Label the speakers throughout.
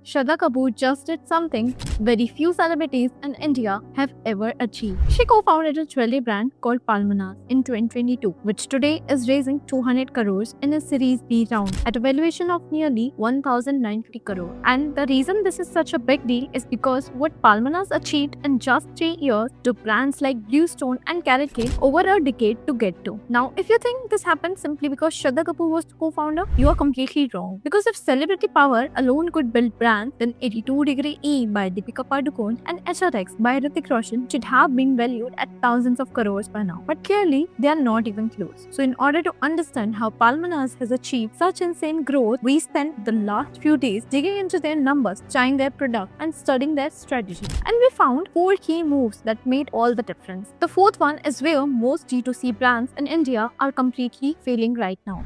Speaker 1: Shraddha Kapoor just did something very few celebrities in India have ever achieved. She co-founded a jewelry brand called Palmanas in 2022, which today is raising 200 crores in a Series B round at a valuation of nearly 1,950 crore. And the reason this is such a big deal is because what Palmanas achieved in just 3 years took brands like Bluestone and CaratLane over a decade to get to. Now, if you think this happened simply because Shraddha Kapoor was the co-founder, you are completely wrong. Because if celebrity power alone could build brands, then 82 Degree E by Deepika Padukone and HRX by Hrithik Roshan should have been valued at thousands of crores by now. But clearly, they are not even close. So in order to understand how Palmanas has achieved such insane growth, we spent the last few days digging into their numbers, trying their product and studying their strategy. And we found 4 key moves that made all the difference. The fourth one is where most D2C brands in India are completely failing right now.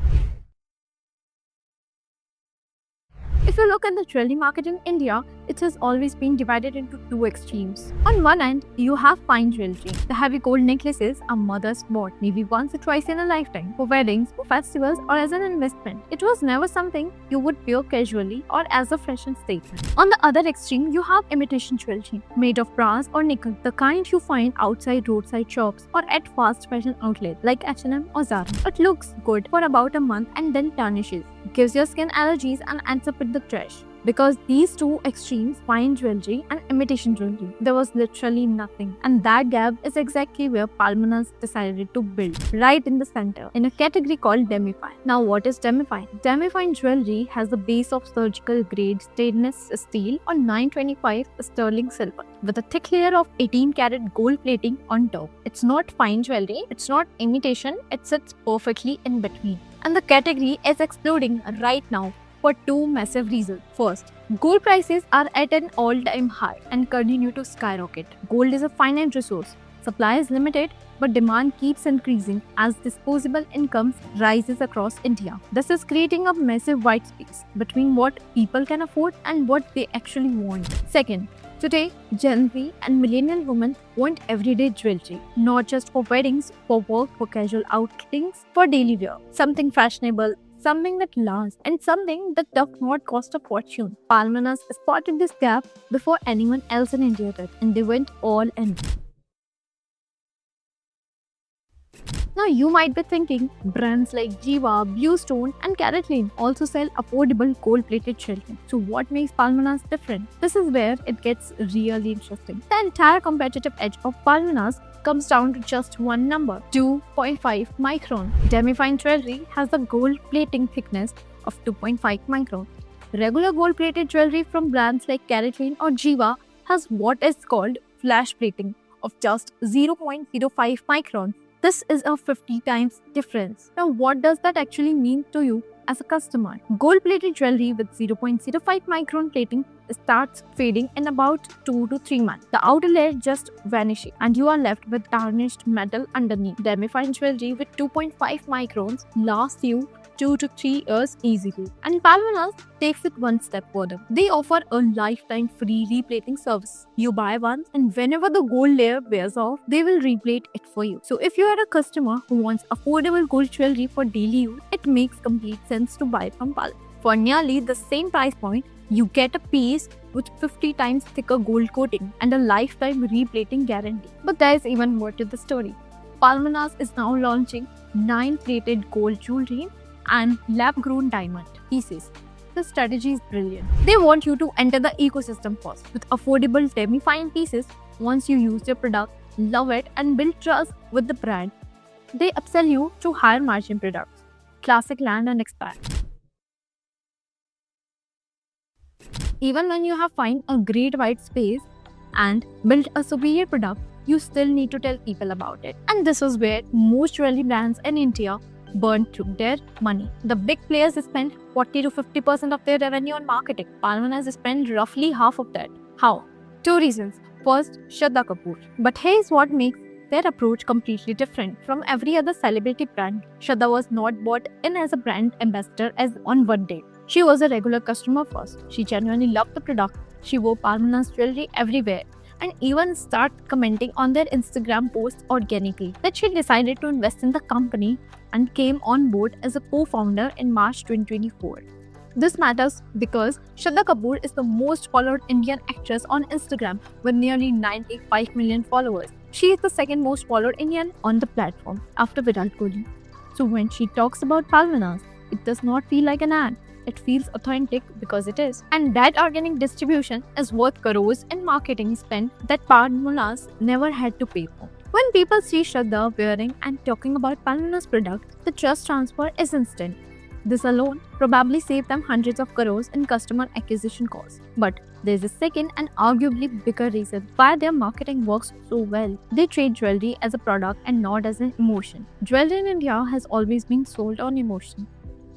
Speaker 1: If you look at the jewelry market in India, it has always been divided into 2 extremes. On one end, you have fine jewelry. The heavy gold necklaces a mother's bought maybe once or twice in a lifetime, for weddings, for festivals, or as an investment. It was never something you would wear casually or as a fashion statement. On the other extreme, you have imitation jewelry, made of brass or nickel, the kind you find outside roadside shops or at fast fashion outlets like H&M or Zara. It looks good for about a month and then tarnishes, gives your skin allergies and ends up in the trash. Because these 2 extremes, fine jewelry and imitation jewelry, there was literally nothing. And that gap is exactly where Palmanas decided to build, right in the center, in a category called demi-fine. Now what is demi-fine? Demi-fine jewelry has the base of surgical grade stainless steel or 925 sterling silver, with a thick layer of 18 karat gold plating on top. It's not fine jewelry, it's not imitation, it sits perfectly in between. And the category is exploding right now for 2 massive reasons. First, gold prices are at an all-time high and continue to skyrocket. Gold is a finite resource. Supply is limited, but demand keeps increasing as disposable incomes rises across India. This is creating a massive white space between what people can afford and what they actually want. Second, today, Gen Z and millennial women want everyday jewelry, not just for weddings, for work, for casual outings, for daily wear. Something fashionable, something that lasts, and something that does not cost a fortune. Palmanas spotted this gap before anyone else in India did, and they went all in. Now you might be thinking, brands like Jiva, Bluestone and CaratLane also sell affordable gold-plated jewelry. So what makes Palmanas different? This is where it gets really interesting. The entire competitive edge of Palmanas comes down to just one number, 2.5 micron. Demi-fine jewelry has a gold plating thickness of 2.5 micron. Regular gold-plated jewelry from brands like CaratLane or Jiva has what is called flash plating of just 0.05 micron. This is a 50 times difference. Now, what does that actually mean to you as a customer? Gold-plated jewelry with 0.05 micron plating starts fading in about 2 to 3 months. The outer layer just vanishes and you are left with tarnished metal underneath. Demi-fine jewelry with 2.5 microns lasts you 2 to 3 years easily. And Palmanas takes it one step further. They offer a lifetime free replating service. You buy once and whenever the gold layer wears off, they will replate it for you. So if you are a customer who wants affordable gold jewelry for daily use, it makes complete sense to buy from Palmanas. For nearly the same price point, you get a piece with 50 times thicker gold coating and a lifetime replating guarantee. But there is even more to the story. Palmanas is now launching 9 plated gold jewelry and lab-grown diamond pieces. The strategy is brilliant. They want you to enter the ecosystem first with affordable demi-fine pieces. Once you use their product, love it and build trust with the brand, they upsell you to higher margin products, classic, land and expand. Even when you have found a great white space and built a superior product, you still need to tell people about it. And this is where most jewelry brands in India burn through their money. The big players spend 40 to 50% of their revenue on marketing. Palmanas spend roughly half of that. How? 2 reasons. First, Shraddha Kapoor. But here's what makes their approach completely different from every other celebrity brand. Shraddha was not bought in as a brand ambassador as on one day. She was a regular customer first. She genuinely loved the product. She wore Palmanas jewelry everywhere and even start commenting on their Instagram posts organically. That she decided to invest in the company and came on board as a co-founder in March 2024. This matters because Shraddha Kapoor is the most followed Indian actress on Instagram with nearly 95 million followers. She is the second most followed Indian on the platform after Virat Kohli. So when she talks about Palminas, it does not feel like an ad. It feels authentic because it is. And that organic distribution is worth crores in marketing spend that Palminas never had to pay for. When people see Shraddha wearing and talking about Palminas product, the trust transfer is instant. This alone probably saved them hundreds of crores in customer acquisition costs. But there's a second and arguably bigger reason why their marketing works so well. They treat jewelry as a product and not as an emotion. Jewelry in India has always been sold on emotion.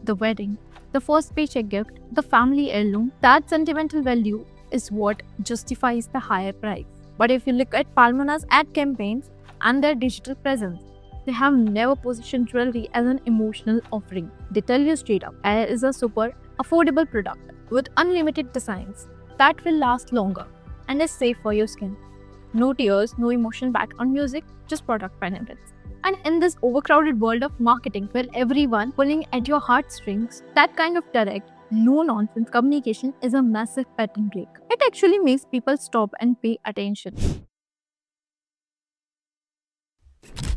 Speaker 1: The wedding, the first paycheck gift, the family heirloom, that sentimental value is what justifies the higher price. But if you look at Palmana's ad campaigns and their digital presence, they have never positioned jewelry as an emotional offering. They tell you straight up, it is a super affordable product with unlimited designs that will last longer and is safe for your skin. No tears, no emotion background music, just product benefits. And in this overcrowded world of marketing where everyone pulling at your heartstrings, that kind of direct, no-nonsense communication is a massive pattern break. It actually makes people stop and pay attention.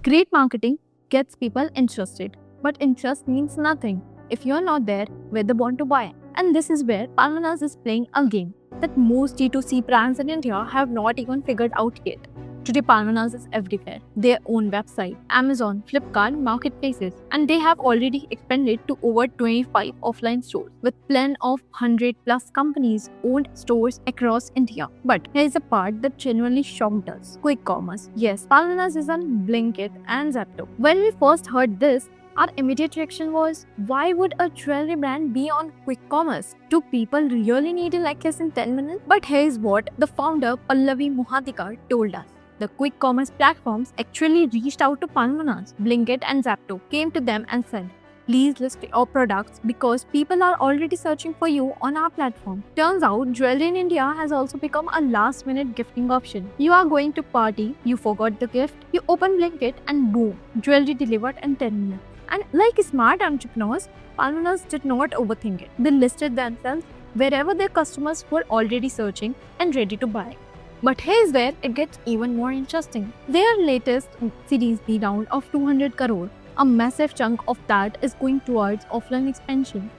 Speaker 1: Great marketing gets people interested, but interest means nothing if you're not there where they want to buy. And this is where Palmanas is playing a game that most D2C brands in India have not even figured out yet. Today, Palmanas is everywhere. Their own website, Amazon, Flipkart, marketplaces, and they have already expanded to over 25 offline stores with plan of 100 plus companies owned stores across India. But here is a part that genuinely shocked us. Quick commerce. Yes, Palmanas is on Blinkit and Zepto. When we first heard this, our immediate reaction was, why would a jewelry brand be on quick commerce? Do people really need a necklace in 10 minutes? But here's what the founder Pallavi Mohadikar told us. The quick commerce platforms actually reached out to Palmanas. Blinkit and Zepto came to them and said, please list your products because people are already searching for you on our platform. Turns out, jewelry in India has also become a last-minute gifting option. You are going to party, you forgot the gift, you open Blinkit and boom, jewelry delivered in 10 minutes. And like smart entrepreneurs, Palmanas did not overthink it. They listed themselves wherever their customers were already searching and ready to buy. But here's where it gets even more interesting. Their latest Series B round of 200 crore, a massive chunk of that is going towards offline expansion.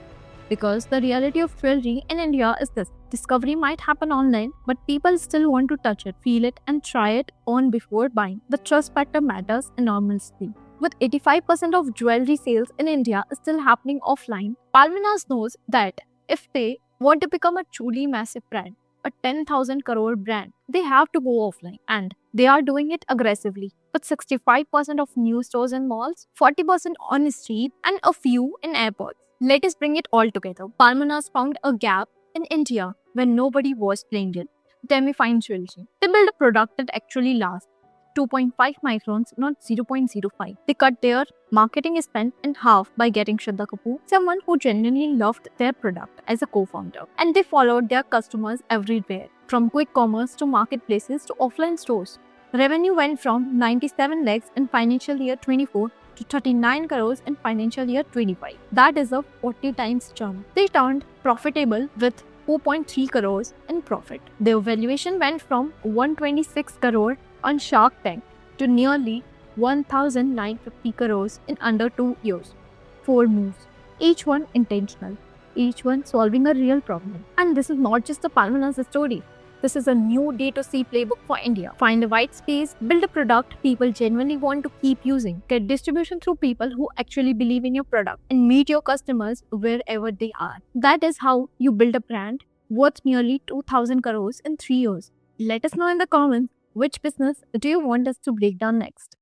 Speaker 1: Because the reality of jewelry in India is this. Discovery might happen online, but people still want to touch it, feel it, and try it on before buying. The trust factor matters enormously. With 85% of jewelry sales in India still happening offline, Palmanas knows that if they want to become a truly massive brand, a 10,000 crore brand, they have to go offline, and they are doing it aggressively. With 65% of new stores in malls, 40% on the street, and a few in airports. Let us bring it all together. Palmanas found a gap in India when nobody was playing it. Demi-fine jewelry. They build a product that actually lasts. 2.5 microns, not 0.05. They cut their marketing spend in half by getting Shraddha Kapoor, someone who genuinely loved their product, as a co-founder. And they followed their customers everywhere, from quick commerce to marketplaces to offline stores. Revenue went from 97 lakhs in financial year 24 to 39 crores in financial year 25. That is a 40 times jump. They turned profitable with 4.3 crores in profit. Their valuation went from 126 crore on Shark Tank to nearly 1,950 crores in under 2 years. 4 moves, each one intentional, each one solving a real problem. And this is not just the Palmanas story. This is a new D2C playbook for India. Find a white space, build a product people genuinely want to keep using, get distribution through people who actually believe in your product, and meet your customers wherever they are. That is how you build a brand worth nearly 2,000 crores in 3 years. Let us know in the comments which business do you want us to break down next.